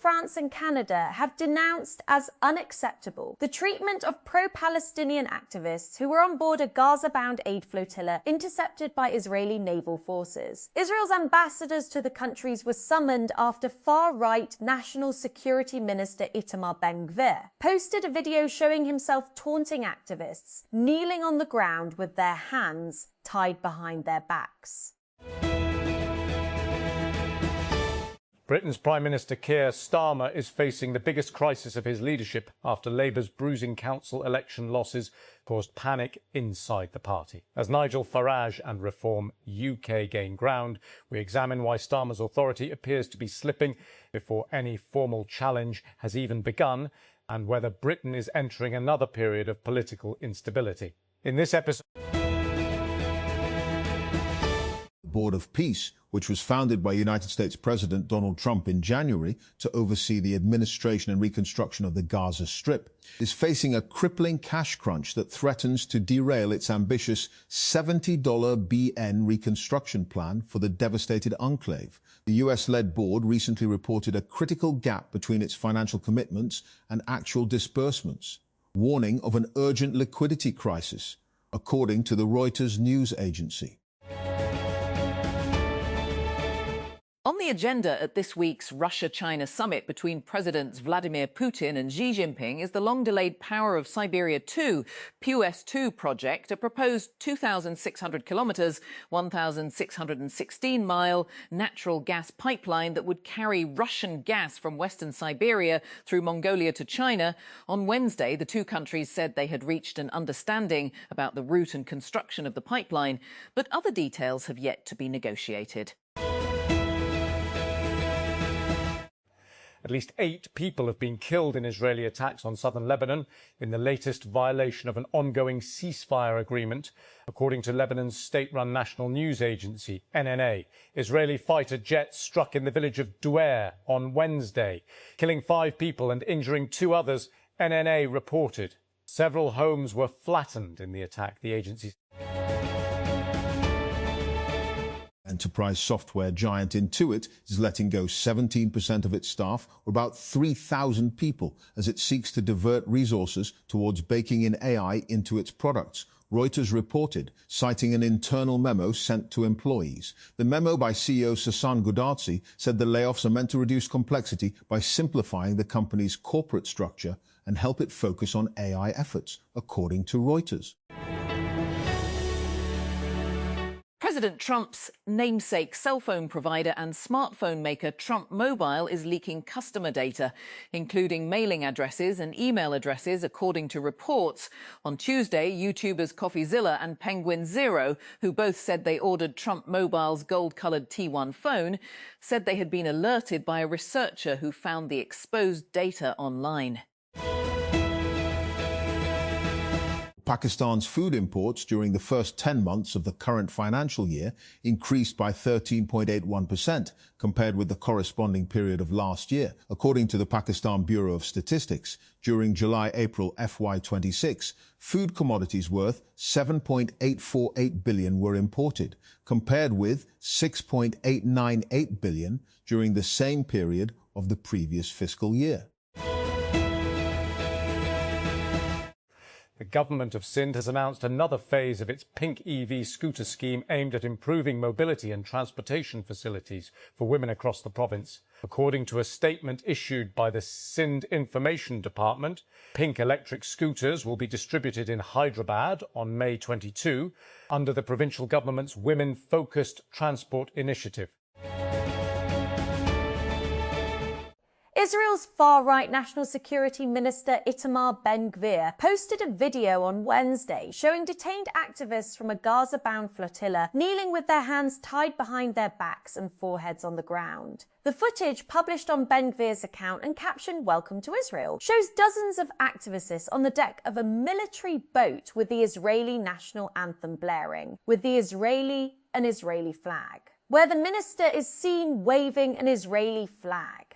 France and Canada have denounced as unacceptable the treatment of pro-Palestinian activists who were on board a Gaza-bound aid flotilla intercepted by Israeli naval forces. Israel's ambassadors to the countries were summoned after far-right National Security Minister Itamar Ben-Gvir posted a video showing himself taunting activists, kneeling on the ground with their hands tied behind their backs. Britain's Prime Minister Keir Starmer is facing the biggest crisis of his leadership after Labour's bruising council election losses caused panic inside the party. As Nigel Farage and Reform UK gain ground, we examine why Starmer's authority appears to be slipping before any formal challenge has even begun, and whether Britain is entering another period of political instability. In this episode, Board of Peace, which was founded by United States President Donald Trump in January to oversee the administration and reconstruction of the Gaza Strip, is facing a crippling cash crunch that threatens to derail its ambitious $70 BN reconstruction plan for the devastated enclave. The US-led board recently reported a critical gap between its financial commitments and actual disbursements, warning of an urgent liquidity crisis, according to the Reuters news agency. On the agenda at this week's Russia-China summit between Presidents Vladimir Putin and Xi Jinping is the long-delayed Power of Siberia 2, POS-2 project, a proposed 2,600 kilometres, 1,616-mile natural gas pipeline that would carry Russian gas from Western Siberia through Mongolia to China. On Wednesday, the two countries said they had reached an understanding about the route and construction of the pipeline, but other details have yet to be negotiated. at least 8 people have been killed in Israeli attacks on southern Lebanon in the latest violation of an ongoing ceasefire agreement, according to Lebanon's state-run national news agency, NNA. Israeli fighter jets struck in the village of Duer on Wednesday, killing 5 people and injuring 2 others, NNA reported. Several homes were flattened in the attack, the agency said. Enterprise software giant Intuit is letting go 17% of its staff, or about 3,000 people, as it seeks to divert resources towards baking in AI into its products, Reuters reported, citing an internal memo sent to employees. The memo by CEO Sasan Goudarzi said the layoffs are meant to reduce complexity by simplifying the company's corporate structure and help it focus on AI efforts, according to Reuters. President Trump's namesake cell phone provider and smartphone maker Trump Mobile is leaking customer data, including mailing addresses and email addresses, according to reports. On Tuesday, YouTubers CoffeeZilla and Penguin Zero, who both said they ordered Trump Mobile's gold-coloured T1 phone, said they had been alerted by a researcher who found the exposed data online. Pakistan's food imports during the first 10 months of the current financial year increased by 13.81% compared with the corresponding period of last year, according to the Pakistan Bureau of Statistics. During July-April FY26, food commodities worth $7.848 billion were imported, compared with $6.898 billion during the same period of the previous fiscal year. The government of Sindh has announced another phase of its pink EV scooter scheme aimed at improving mobility and transportation facilities for women across the province. According to a statement issued by the Sindh Information Department, pink electric scooters will be distributed in Hyderabad on May 22 under the provincial government's Women-Focused Transport Initiative. Israel's far-right National Security Minister Itamar Ben-Gvir posted a video on Wednesday showing detained activists from a Gaza-bound flotilla kneeling with their hands tied behind their backs and foreheads on the ground. The footage, published on Ben-Gvir's account and captioned "Welcome to Israel," shows dozens of activists on the deck of a military boat with the Israeli national anthem blaring, with an Israeli flag, where the minister is seen waving an Israeli flag.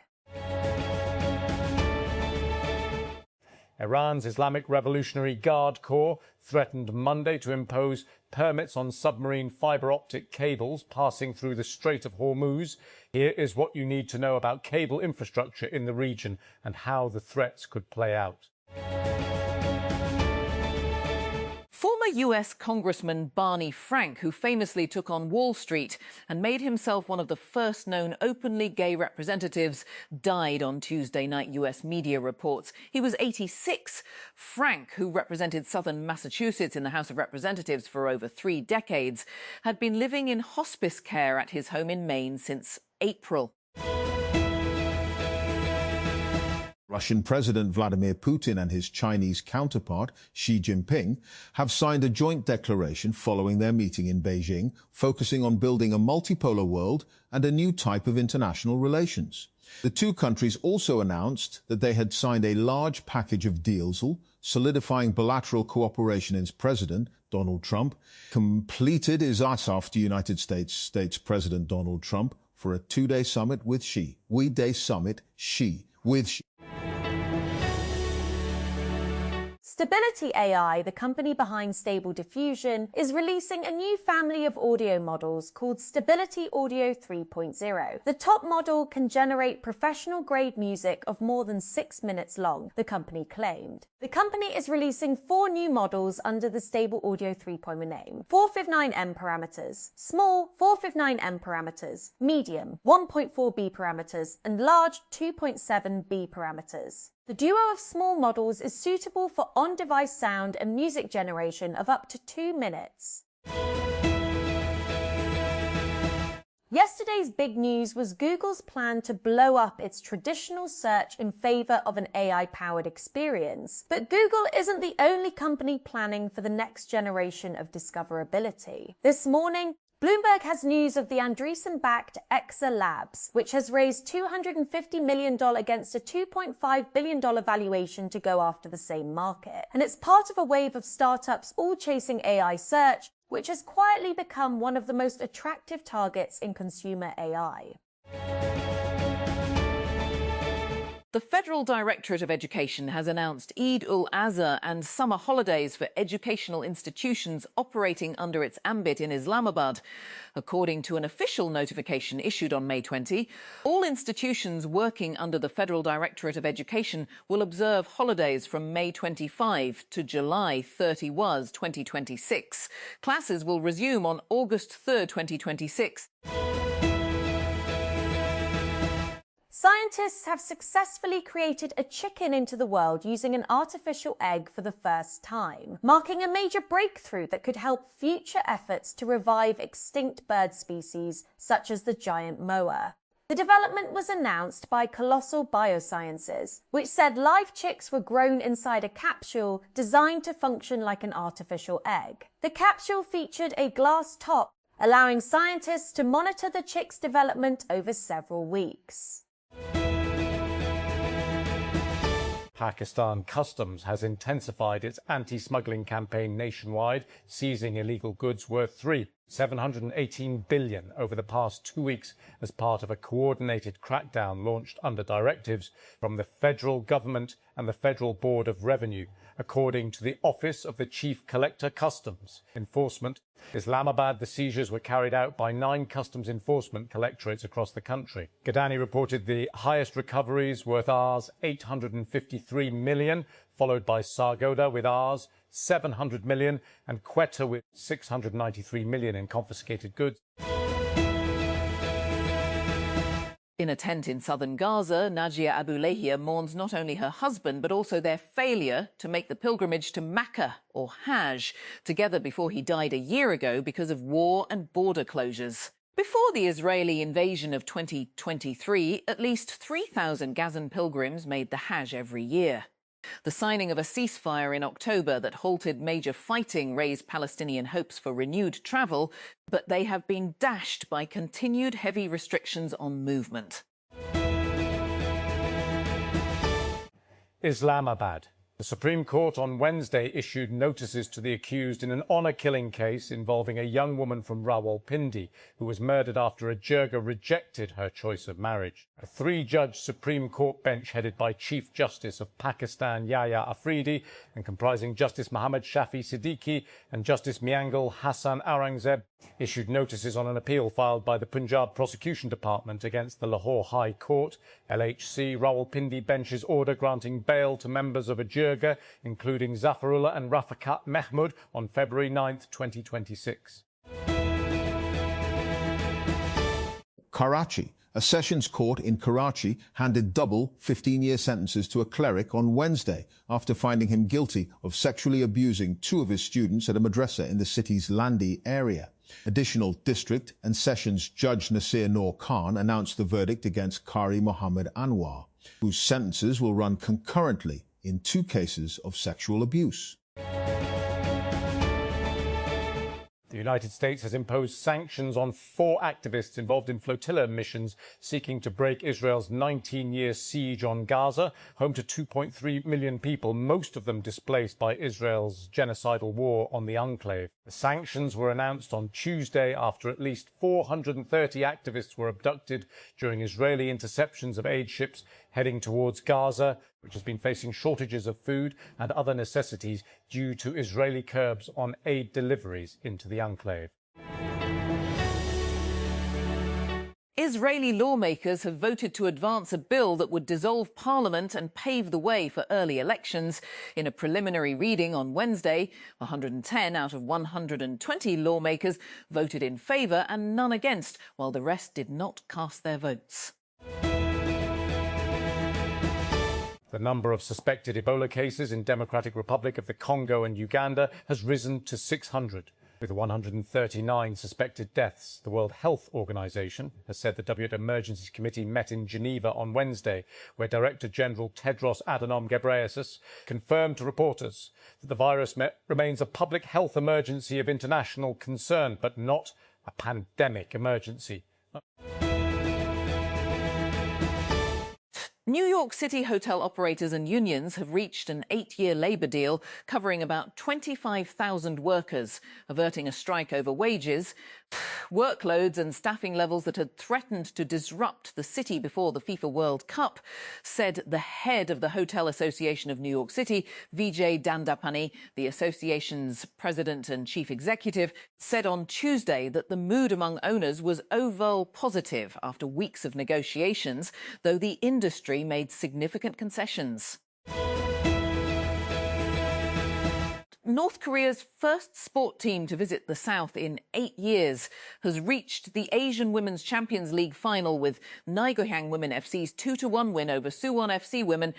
Iran's Islamic Revolutionary Guard Corps threatened Monday to impose permits on submarine fibre optic cables passing through the Strait of Hormuz. Here is what you need to know about cable infrastructure in the region and how the threats could play out. Former US Congressman Barney Frank, who famously took on Wall Street and made himself one of the first known openly gay representatives, died on Tuesday night, US media reports. He was 86. Frank, who represented southern Massachusetts in the House of Representatives for over 3 decades, had been living in hospice care at his home in Maine since April. Russian President Vladimir Putin and his Chinese counterpart, Xi Jinping, have signed a joint declaration following their meeting in Beijing, focusing on building a multipolar world and a new type of international relations. The two countries also announced that they had signed a large package of deals, solidifying bilateral cooperation as President Donald Trump completed his ask after United States President Donald Trump for a 2-day summit with Xi. We-day summit Xi with Xi. Stability AI, the company behind Stable Diffusion, is releasing a new family of audio models called Stability Audio 3.0. The top model can generate professional-grade music of more than 6 minutes long, the company claimed. The company is releasing 4 new models under the Stable Audio 3.0 name. 459M parameters, small 459M parameters, medium 1.4B parameters, and large 2.7B parameters. The duo of small models is suitable for on-device sound and music generation of up to 2 minutes. Yesterday's big news was Google's plan to blow up its traditional search in favor of an AI-powered experience. But Google isn't the only company planning for the next generation of discoverability. This morning, Bloomberg has news of the Andreessen-backed Exa Labs, which has raised $250 million against a $2.5 billion valuation to go after the same market. And it's part of a wave of startups all chasing AI search, which has quietly become one of the most attractive targets in consumer AI. The Federal Directorate of Education has announced Eid-ul-Azha and summer holidays for educational institutions operating under its ambit in Islamabad. According to an official notification issued on May 20, all institutions working under the Federal Directorate of Education will observe holidays from May 25 to July 31, 2026. Classes will resume on August 3, 2026. Scientists have successfully created a chicken into the world using an artificial egg for the first time, marking a major breakthrough that could help future efforts to revive extinct bird species such as the giant moa. The development was announced by Colossal Biosciences, which said live chicks were grown inside a capsule designed to function like an artificial egg. The capsule featured a glass top, allowing scientists to monitor the chick's development over several weeks. Pakistan Customs has intensified its anti-smuggling campaign nationwide, seizing illegal goods worth $718 billion over the past 2 weeks as part of a coordinated crackdown launched under directives from the federal government and the Federal Board of Revenue, according to the Office of the Chief Collector Customs Enforcement. Islamabad, the seizures were carried out by 9 customs enforcement collectorates across the country. Gadani reported the highest recoveries worth Rs 853 million, followed by Sargodha with Rs 700 million and Quetta with 693 million in confiscated goods. In a tent in southern Gaza, Najia Abulahia mourns not only her husband, but also their failure to make the pilgrimage to Mecca, or Hajj, together before he died a year ago because of war and border closures. Before the Israeli invasion of 2023, at least 3,000 Gazan pilgrims made the Hajj every year. The signing of a ceasefire in October that halted major fighting raised Palestinian hopes for renewed travel, but they have been dashed by continued heavy restrictions on movement. Islamabad. The Supreme Court on Wednesday issued notices to the accused in an honour-killing case involving a young woman from Rawalpindi who was murdered after a jirga rejected her choice of marriage. A three-judge Supreme Court bench headed by Chief Justice of Pakistan Yahya Afridi and comprising Justice Muhammad Shafi Siddiqui and Justice Miangal Hassan Aurangzeb issued notices on an appeal filed by the Punjab Prosecution Department against the Lahore High Court. LHC Rawalpindi bench's order granting bail to members of a jirga, including Zafarullah and Rafiqat Mahmud, on February 9, 2026. Karachi. A sessions court in Karachi handed double 15-year sentences to a cleric on Wednesday after finding him guilty of sexually abusing two of his students at a madrasa in the city's Landi area. Additional district and sessions judge Nasir Noor Khan announced the verdict against Qari Mohammed Anwar, whose sentences will run concurrently in two cases of sexual abuse. The United States has imposed sanctions on 4 activists involved in flotilla missions seeking to break Israel's 19-year siege on Gaza, home to 2.3 million people, most of them displaced by Israel's genocidal war on the enclave. The sanctions were announced on Tuesday after at least 430 activists were abducted during Israeli interceptions of aid ships heading towards Gaza, which has been facing shortages of food and other necessities due to Israeli curbs on aid deliveries into the enclave. Israeli lawmakers have voted to advance a bill that would dissolve parliament and pave the way for early elections. In a preliminary reading on Wednesday, 110 out of 120 lawmakers voted in favour and none against, while the rest did not cast their votes. The number of suspected Ebola cases in Democratic Republic of the Congo and Uganda has risen to 600, with 139 suspected deaths. The World Health Organization has said the WHO Emergency Committee met in Geneva on Wednesday, where Director General Tedros Adhanom Ghebreyesus confirmed to reporters that the virus remains a public health emergency of international concern, but not a pandemic emergency. New York City hotel operators and unions have reached an 8-year labour deal covering about 25,000 workers, averting a strike over wages, workloads and staffing levels that had threatened to disrupt the city before the FIFA World Cup, said the head of the Hotel Association of New York City, Vijay Dandapani. The association's president and chief executive said on Tuesday that the mood among owners was overall positive after weeks of negotiations, though the industry made significant concessions. North Korea's first sport team to visit the South in 8 years has reached the Asian Women's Champions League final with Naegohyang Women FC's 2-1 win over Suwon FC Women.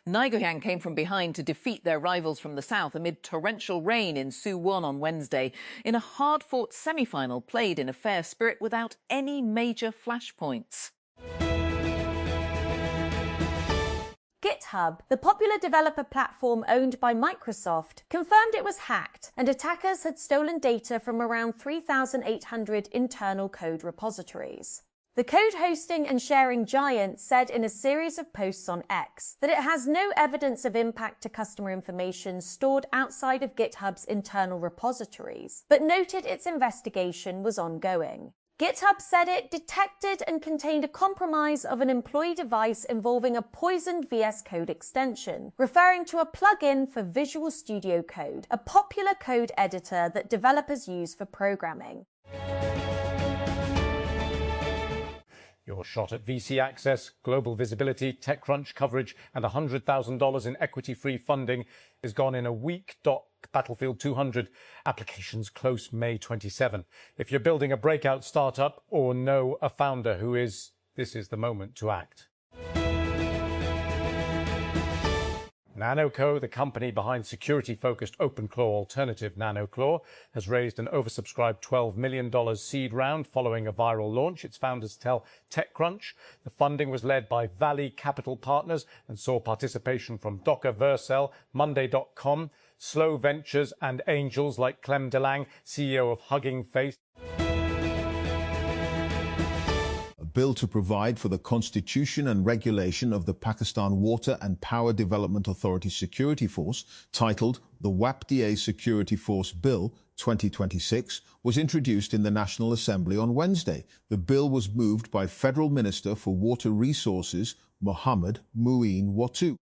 Naegohyang came from behind to defeat their rivals from the South amid torrential rain in Suwon on Wednesday in a hard-fought semi-final played in a fair spirit without any major flashpoints. GitHub, the popular developer platform owned by Microsoft, confirmed it was hacked and attackers had stolen data from around 3,800 internal code repositories. The code hosting and sharing giant said in a series of posts on X that it has no evidence of impact to customer information stored outside of GitHub's internal repositories, but noted its investigation was ongoing. GitHub said it detected and contained a compromise of an employee device involving a poisoned VS Code extension, referring to a plugin for Visual Studio Code, a popular code editor that developers use for programming. Your shot at VC access, global visibility, TechCrunch coverage, and $100,000 in equity-free funding is gone in a week. Battlefield 200 applications close May 27. If you're building a breakout startup or know a founder who is, this is the moment to act. NanoCo, the company behind security-focused OpenClaw alternative NanoClaw, has raised an oversubscribed $12 million seed round following a viral launch. Its founders tell TechCrunch the funding was led by Valley Capital Partners and saw participation from Docker Vercel, Monday.com, Slow Ventures and angels like Clem DeLange, CEO of Hugging Face. A bill to provide for the constitution and regulation of the Pakistan Water and Power Development Authority Security Force, titled the WAPDA Security Force Bill 2026, was introduced in the National Assembly on Wednesday. The bill was moved by Federal Minister for Water Resources Mohammed Muin Wattu.